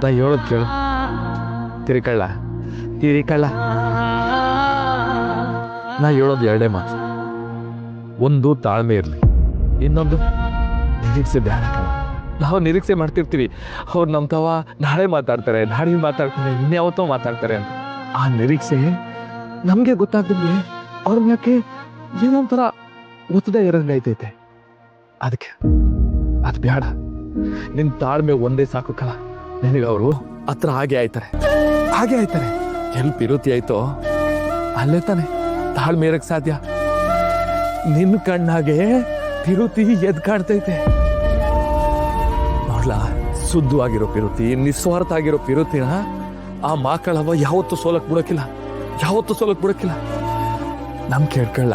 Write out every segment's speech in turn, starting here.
ನಾ ಹೇಳೋದು ಕೇಳು. ತಿರಿಕಳ್ಳ ನಾ ಹೇಳೋದು ಎರಡೇ ಮಾತು. ಒಂದು ತಾಳ್ಮೆ ಇರಲಿ, ಇನ್ನೊಂದು ನಿರೀಕ್ಷೆ ಬೇಡ. ನಾವು ನಿರೀಕ್ಷೆ ಮಾಡ್ತಿರ್ತೀವಿ ಅವ್ರು ನಮ್ಮ ತವ ನಾಳೆ ಮಾತಾಡ್ತಾರೆ, ನಾಳೆ ಮಾತಾಡ್ತಾರೆ, ಇನ್ಯಾವತ್ತೋ ಮಾತಾಡ್ತಾರೆ ಅಂತ. ಆ ನಿರೀಕ್ಷೆ ನಮಗೆ ಗೊತ್ತಾಗ್ತಿದ್ವಿ ಅವ್ರ ಮ್ಯಾಕೆ ಏನೊಂಥರ ಒತ್ತಡ ಇರೋಂಗೈತೈತೆ. ಅದಕ್ಕೆ ಅದು ಬೇಡ. ನಿನ್ನ ತಾಳ್ಮೆ ಒಂದೇ ಸಾಕು ಕಲ. ನಿನಗೆ ಅವರು ಹತ್ರ ಹಾಗೆ ಆಯ್ತಾರೆ. ಎಲ್ಲಿ ಪಿರುತಿ ಆಯ್ತೋ ಅಲ್ಲೇ ತಾನೆ ತಾಳ್ಮೆ ಇರಕ್ಕೆ ಸಾಧ್ಯ. ನಿನ್ನ ಕಣ್ಣಾಗೆ ಪಿರುತಿ ಎದ್ ಕಾಣ್ತೈತೆ ನೋಡ್ಲಾ. ಶುದ್ಧವಾಗಿರೋ ಪಿರುತಿ, ನಿಸ್ವಾರ್ಥ ಆಗಿರೋ ಪಿರುತಿನ ಆ ಮಕ್ಕಳವ ಯಾವತ್ತೂ ಸೋಲಕ್ ಬಿಡೋಕಿಲ್ಲ. ನಮ್ ಕೇಳ್ಕೊಳ್ಳ,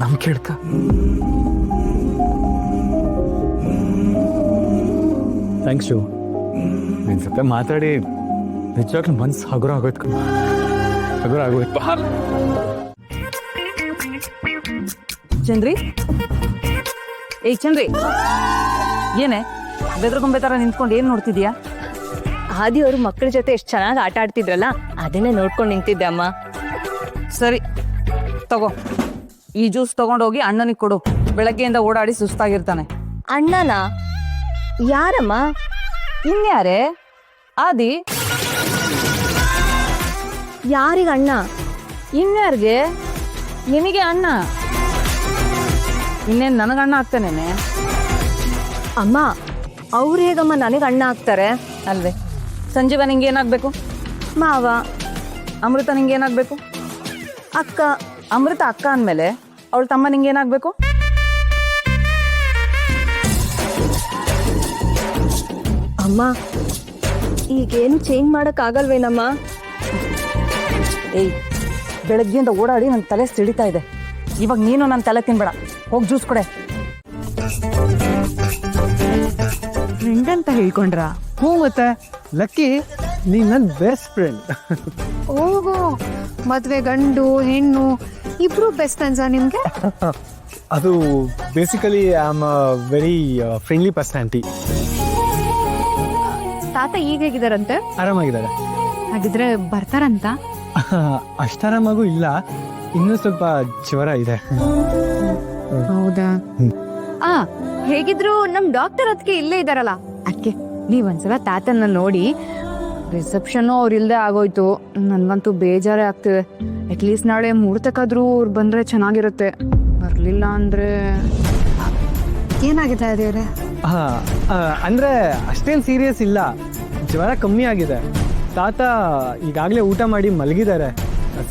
ನಮ್ ಕೇಳ್ಕ. ಥ್ಯಾಂಕ್ಸ್ ಶಿವ. ನಿನ್ ಜೊತೆ ಮಾತಾಡಿ ನಿಜವಾಗ್ಲೂ ಮನ್ಸು ಹಗುರ ಆಗೋಯ್ತು. ಚಂದ್ರಿ, ಏಯ್ ಚಂದ್ರಿ, ಏನೇ ಬೆದ್ರಗೊಂಬೆ ತರ ನಿಂತ್ಕೊಂಡು ಏನ್ ನೋಡ್ತಿದ್ಯಾ? ಆದಿ ಅವರು ಮಕ್ಕಳ ಜೊತೆ ಎಷ್ಟು ಚೆನ್ನಾಗಿ ಆಟ ಆಡ್ತಿದ್ರಲ್ಲ, ಅದನ್ನೇ ನೋಡ್ಕೊಂಡು ನಿಂತಿದ್ದೆ ಅಮ್ಮ. ಸರಿ ತಗೋ, ಈ ಜ್ಯೂಸ್ ತಗೊಂಡೋಗಿ ಅಣ್ಣನಿಗೆ ಕೊಡು. ಬೆಳಗ್ಗೆಯಿಂದ ಓಡಾಡಿ ಸುಸ್ತಾಗಿರ್ತಾನೆ. ಅಣ್ಣನ? ಯಾರಮ್ಮ? ಇನ್ಯಾರೇ? ಆದಿ. ಯಾರಿಗ ಅಣ್ಣ? ಇನ್ಯಾರಿಗೆ? ನಿನಗೆ ಅಣ್ಣ. ಇನ್ನೇನು ನನಗೆ ಅಣ್ಣ ಆಗ್ತಾನೇನೆ? ಅಮ್ಮ, ಅವ್ರು ಹೇಗಮ್ಮ ನನಗೆ ಅಣ್ಣ ಆಗ್ತಾರೆ? ಅಲ್ವೇ? ಸಂಜೀವ ನಿಂಗೆ ಏನಾಗಬೇಕು? ಮಾವ. ಅಮೃತ ನಿಂಗೆ ಏನಾಗಬೇಕು? ಅಕ್ಕ. ಅಮೃತ ಅಕ್ಕ ಅಂದಮೇಲೆ ಅವಳ ತಮ್ಮ ನಿಂಗೆ ಏನಾಗಬೇಕು? ಅಮ್ಮ, ಈಗೇನು ಚೇಂಜ್ ಮಾಡೋಕ್ಕಾಗಲ್ವೇನಮ್ಮ? ಏಯ್, ಬೆಳಗ್ಗೆಯಿಂದ ಓಡಾಡಿ ನನ್ನ ತಲೆ ಸಿಡಿತಾ ಇದೆ. ಇವಾಗ ನೀನು ನನ್ನ ತಲೆ ತಿನ್ಬೇಡ, ಹೋಗಿ ಜ್ಯೂಸ್ ಕೊಡೆ. ಫ್ರೆಂಡ್ ಅಂತ ಹೇಳ್ಕೊಂಡ್ರಾ? ಹ್ಞೂ, ಮತ್ತೆ ಲಕ್ಕಿ ನೀನ್ ನನ್ನ ಬೆಸ್ಟ್ ಫ್ರೆಂಡ್. ಓಹೋ, ಮದ್ವೆ ಗಂಡು ಹೆಣ್ಣು ಇಬ್ರು ಬೆಸ್ಟ್ ಫ್ರೆಂಡ್ಸಾ ನಿಮ್ಗೆ? ಅದು basically I am a very friendly personality. ತಾತ ಈಗ ಹೇಗಿದಾರಂತೆ? ಆರಾಮಾಗಿದ್ದಾರೆ. ಹಾಗಿದ್ರೆ ಬರ್ತಾರಂತ? ಅಷ್ಟಾರಾಮಾಗೂ ಇಲ್ಲ, ಇನ್ನೂ ಸ್ವಲ್ಪ ಜ್ವರ ಇದೆ. ಹೌದಾ? ಹೇಗಿದ್ರು ನಮ್ ಡಾಕ್ಟರ್ ಅದಕ್ಕೆ ಇಲ್ಲೇ ಇದಾರಲ್ಲ. ಅದಕ್ಕೆ ನೀವೊಂದ್ಸಲ ತಾತನ್ನ ನೋಡಿ. ರಿಸೆಪ್ಷನ್ ಅವ್ರು ಇಲ್ಲದೆ ಆಗೋಯ್ತು. ನನ್ಗಂತೂ ಬೇಜಾರೇ ಆಗ್ತಿದೆ. ಅಟ್ಲೀಸ್ಟ್ ನಾಳೆ ಮುಹೂರ್ತಕ್ಕಾದ್ರೂ ಅವ್ರು ಬಂದ್ರೆ ಚೆನ್ನಾಗಿರುತ್ತೆ. ಬರ್ಲಿಲ್ಲ ಅಂದ್ರೆ ಏನಾಗಿದೆ ಅದೇವ್ರೆ? ಅಂದ್ರೆ ಅಷ್ಟೇನು ಸೀರಿಯಸ್ ಇಲ್ಲ, ಜ್ವರ ಕಮ್ಮಿ ಆಗಿದೆ. ತಾತ ಈಗಾಗಲೇ ಊಟ ಮಾಡಿ ಮಲಗಿದ್ದಾರೆ.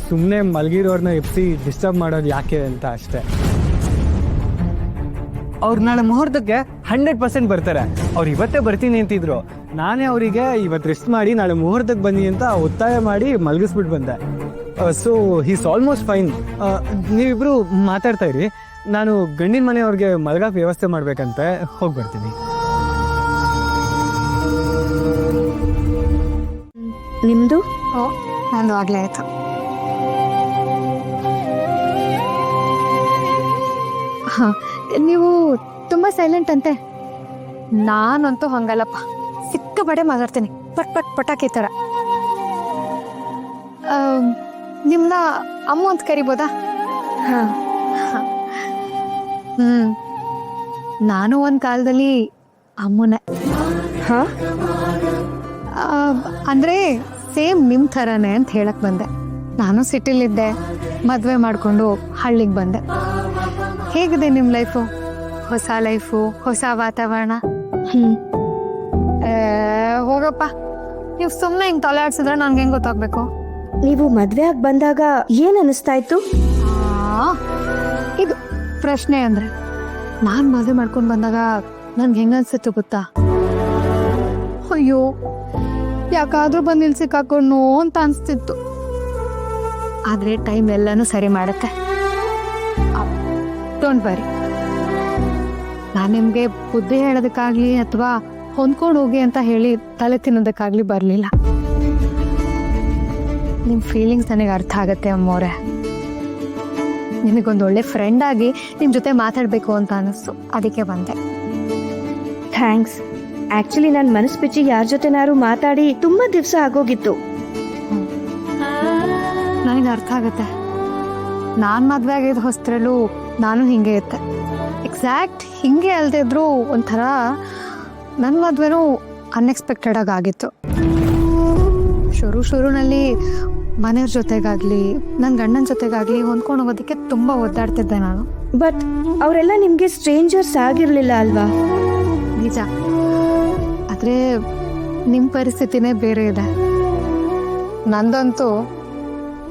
ಸುಮ್ಮನೆ ಮಲಗಿರೋರ್ನ ಎಪ್ಸಿ ಡಿಸ್ಟರ್ಬ್ ಮಾಡೋದು ಯಾಕೆ ಅಂತ ಅಷ್ಟೇ. ಅವ್ರು ನಾಳೆ ಮುಹೂರ್ತಕ್ಕೆ 100% ಬರ್ತಾರೆ. ಅವ್ರು ಇವತ್ತೇ ಬರ್ತೀನಿ ಅಂತಿದ್ರು. ನಾನೇ ಅವರಿಗೆ ಇವತ್ತು ರೆಸ್ಟ್ ಮಾಡಿ ನಾಳೆ ಮುಹೂರ್ತಕ್ಕೆ ಬನ್ನಿ ಅಂತ ಒತ್ತಾಯ ಮಾಡಿ ಮಲಗಿಸ್ಬಿಟ್ಟು ಬಂದೆ. So he's almost fine. ನೀವಿಬ್ರು ಮಾತಾಡ್ತಾ ಇರಿ, ನಾನು ಗಂಡಿನ ಮನೆಯವ್ರಿಗೆ ಮಲಗಕ್ಕೆ ವ್ಯವಸ್ಥೆ ಮಾಡ್ಬೇಕಂತೆ, ಹೋಗಿ ಬರ್ತೀನಿ. ನಿಮ್ದು? ನಂದು ಆಗ್ಲೇ ಆಯ್ತು. ನೀವು ತುಂಬಾ ಸೈಲೆಂಟ್ ಅಂತೆ. ನಾನಂತೂ ಹಂಗಲ್ಲಪ್ಪ, ಸಿಕ್ಕಾಪಟ್ಟೆ ಮಾತಾಡ್ತೀನಿ, ಪಟ್ ಪಟಾಕಿ ಥರ. ನಿಮ್ನ ಅಮ್ಮ ಅಂತ ಕರಿಬೋದಾ? ನಾನು ಒಂದು ಕಾಲದಲ್ಲಿ ಅಮ್ಮನೇ. ಅಂದರೆ ಸೇಮ್ ನಿಮ್ಮ ಥರನೇ ಅಂತ ಹೇಳಕ್ ಬಂದೆ. ನಾನು ಸಿಟಿಲಿದ್ದೆ, ಮದುವೆ ಮಾಡಿಕೊಂಡು ಹಳ್ಳಿಗೆ ಬಂದೆ. ಹೇಗಿದೆ ನಿಮ್ಮ ಲೈಫು? ಹೊಸ ಲೈಫು, ಹೊಸ ವಾತಾವರಣ? ಹೋಗಪ್ಪ, ನೀವು ಸುಮ್ಮನೆ ಹಿಂಗೆ ತಲೆ ಆಡ್ಸಿದ್ರೆ ನನ್ಗೆ ಹೆಂಗೆ ಗೊತ್ತಾಗಬೇಕು? ನೀವು ಮದ್ವೆ ಆಗಿ ಬಂದಾಗ ಏನ್ ಅನಿಸ್ತಾ ಇತ್ತು? ಇದು ಪ್ರಶ್ನೆ ಅಂದ್ರೆ, ನಾನು ಮದುವೆ ಮಾಡ್ಕೊಂಡು ಬಂದಾಗ ನನ್ಗೆ ಹೆಂಗ ಅನ್ಸಿತ್ತು ಗೊತ್ತಾ? ಅಯ್ಯೋ, ಯಾಕಾದ್ರೂ ಬಂದು ಇಲ್ಲಿ ಸಿಕ್ಕಾಕೊಂಡು ಅಂತ ಅನ್ಸ್ತಿತ್ತು. ಆದ್ರೆ ಟೈಮ್ ಎಲ್ಲಾನು ಸರಿ ಮಾಡುತ್ತೆ. Don't worry. ನಾನು ನಿಮ್ಗೆ ಬುದ್ಧಿ ಹೇಳೋದಕ್ಕಾಗ್ಲಿ ಅಥವಾ ಹೊಂದ್ಕೊಂಡು ಹೋಗಿ ಅಂತ ಹೇಳಿ ತಲೆ ತಿನ್ನೋದಕ್ಕಾಗ್ಲಿ ಬರಲಿಲ್ಲ. ನಿಮ್ಮ ಫೀಲಿಂಗ್ಸ್ ನನಗೆ ಅರ್ಥ ಆಗತ್ತೆ ಅಮ್ಮೋರೆ. ನಿಮಗೊಂದು ಒಳ್ಳೆ ಫ್ರೆಂಡ್ ಆಗಿ ನಿಮ್ಮ ಜೊತೆ ಮಾತಾಡಬೇಕು ಅಂತ ಅನ್ನಿಸ್ತು, ಅದಕ್ಕೆ ಬಂದೆ. ಥ್ಯಾಂಕ್ಸ್. ಆಕ್ಚುಲಿ ನಾನು ಮನಸ್ ಬಿಚ್ಚಿ ಯಾರ ಜೊತೆನಾರು ಮಾತಾಡಿ ತುಂಬಾ ದಿವಸ ಆಗೋಗಿತ್ತು. ನನಗೆ ಅರ್ಥ ಆಗುತ್ತೆ. ನಾನು ಮದುವೆ ಆಗಿದ್ದ ಹೊಸದ್ರಲ್ಲೂ ನಾನು ಹಿಂಗೆ ಇದ್ದೆ. ಎಕ್ಸಾಕ್ಟ್ ಹಿಂಗೆ ಅಲ್ದೇ ಇದ್ರೂ ಒಂಥರ ನನ್ನ ಮದುವೆನೂ ಅನ್ಎಕ್ಸ್ಪೆಕ್ಟೆಡ್ ಆಗಿತ್ತು. ಶುರುನಲ್ಲಿ ಮನೆಯವ್ರ ಜೊತೆಗಾಗಲಿ ನನ್ನ ಗಂಡನ ಜೊತೆಗಾಗಲಿ ಹೊಂದ್ಕೊಂಡು ಹೋಗೋದಕ್ಕೆ ತುಂಬ ಒದ್ದಾಡ್ತಿದ್ದೆ ನಾನು. ಬಟ್ ಅವರೆಲ್ಲ ನಿಮ್ಗೆ ಸ್ಟ್ರೇಂಜರ್ಸ್ ಆಗಿರ್ಲಿಲ್ಲ ಅಲ್ವಾ? ನಿಜ. ಆದರೆ ನಿಮ್ಮ ಪರಿಸ್ಥಿತಿನೇ ಬೇರೆ ಇದೆ. ನಂದಂತೂ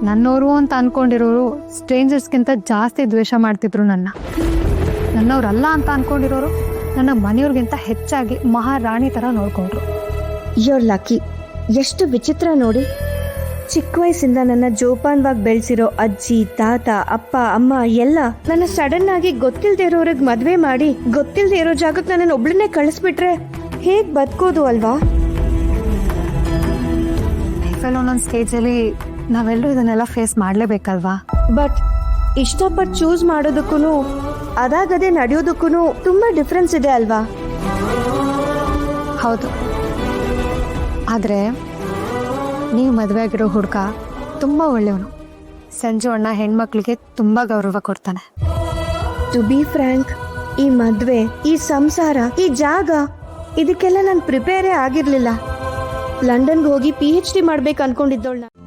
ನನ್ನವರು ಅಂತ ಅನ್ಕೊಂಡಿರೋರು ಸ್ಟ್ರೇಂಜರ್ಸ್ಗಿಂತ ಜಾಸ್ತಿ ದ್ವೇಷ ಮಾಡ್ತಿದ್ರು ನನ್ನವ್ರಲ್ಲ ಅಂತ ಅನ್ಕೊಂಡಿರೋರು ನನ್ನ ಮನೆಯವ್ರಿಗಿಂತ ಹೆಚ್ಚಾಗಿ ಮಹಾರಾಣಿ ಥರ ನೋಡ್ಕೊಂಡ್ರು. Your lucky. ಎಷ್ಟು ವಿಚಿತ್ರ ನೋಡಿ. ಚಿಕ್ಕ ವಯಸ್ಸಿಂದ ನನ್ನ ಜೋಪಾನವಾಗಿ ಬೆಳೆಸಿರೋ ಅಜ್ಜಿ, ತಾತ, ಅಪ್ಪ, ಅಮ್ಮ ಎಲ್ಲ ನನ್ನ ಸಡನ್ ಆಗಿ ಗೊತ್ತಿಲ್ಲದೆ ಇರೋರಿಗೆ ಮದುವೆ ಮಾಡಿ ಗೊತ್ತಿಲ್ಲದೆ ಇರೋ ಜಾಗಕ್ಕೆ ನನ್ನನ್ನು ಒಬ್ಳನ್ನೇ ಕಳಿಸ್ಬಿಟ್ರೆ ಹೇಗ್ ಬದುಕೋದು ಅಲ್ವಾ? ಲೈಫಲ್ಲಿ ಒಂದೊಂದು ಸ್ಟೇಜಲ್ಲಿ ನಾವೆಲ್ಲರೂ ಇದನ್ನೆಲ್ಲ ಫೇಸ್ ಮಾಡಲೇಬೇಕಲ್ವಾ? ಬಟ್ ಇಷ್ಟಪಟ್ಟು ಚೂಸ್ ಮಾಡೋದಕ್ಕೂ ಅದಾಗದೇ ನಡೆಯೋದಕ್ಕೂ ತುಂಬಾ ಡಿಫ್ರೆನ್ಸ್ ಇದೆ ಅಲ್ವಾ? ಹೌದು. ಆದರೆ ನೀವು ಮದುವೆ ಆಗಿರೋ ಹುಡುಗ ತುಂಬ ಒಳ್ಳೆಯವನು. ಸಂಜು ಅಣ್ಣ ಹೆಣ್ಮಕ್ಳಿಗೆ ತುಂಬ ಗೌರವ ಕೊಡ್ತಾನೆ. ಟು ಬಿ ಫ್ರ್ಯಾಂಕ್, ಈ ಮದ್ವೆ, ಈ ಸಂಸಾರ, ಈ ಜಾಗ ಇದಕ್ಕೆಲ್ಲ ನಾನು ಪ್ರಿಪೇರೇ ಆಗಿರ್ಲಿಲ್ಲ. ಲಂಡನ್ಗೆ ಹೋಗಿ PhD ಮಾಡ್ಬೇಕು ಅನ್ಕೊಂಡಿದ್ದವಳು.